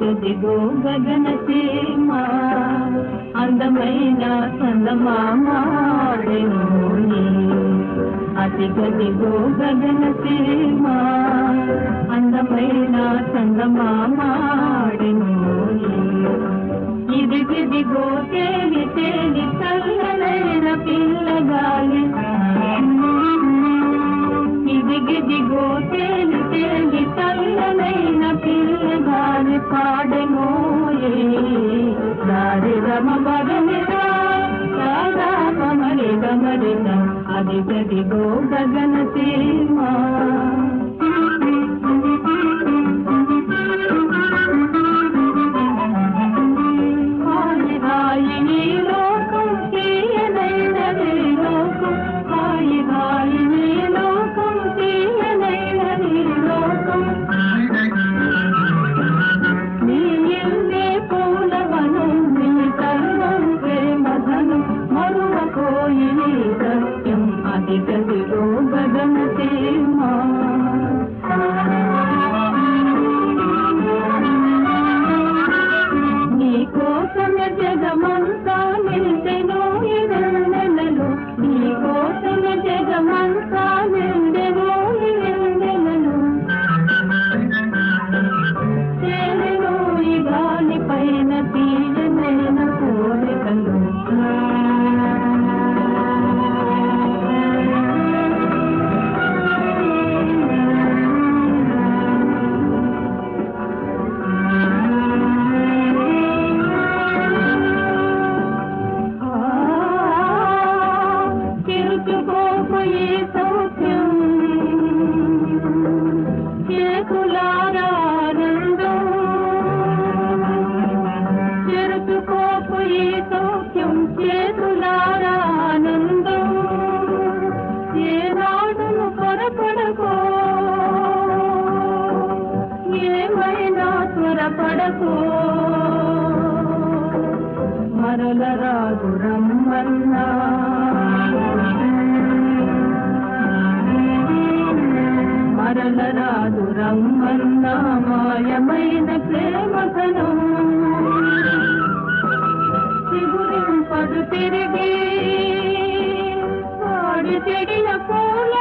అదిగదిగో గగన సీమ అందమైన చందమామాడెను అదిగదిగో గగన సీమ అందమైన చందమామాడెను ఇదిగిదిగో తేలి తేలి చల్లనైన పిల్లగాలి ఇదిగిదిగో తేలి తేలి చల్లనైన పిల్లగాలి పాడెనోయే దారి రమ బగనిరా రాధా కమరి గమరిత అదిగదిగో గగన సీమ అదిగదిగో గగన సీమ నీ కోసమే జగమంతా నిండెను నెలలు నీ కోసమే జగమంతా నిండెను నెలలు చేరెను ఈ గాలి పైన తీయనైన కోరికలు పడకో మరల రాదు రమ్మన్నా మరల రాదు రమ్మన్నా మాయమైన ప్రేమకను చిగురింపడు తిరిగి వాడి చెడిన పూల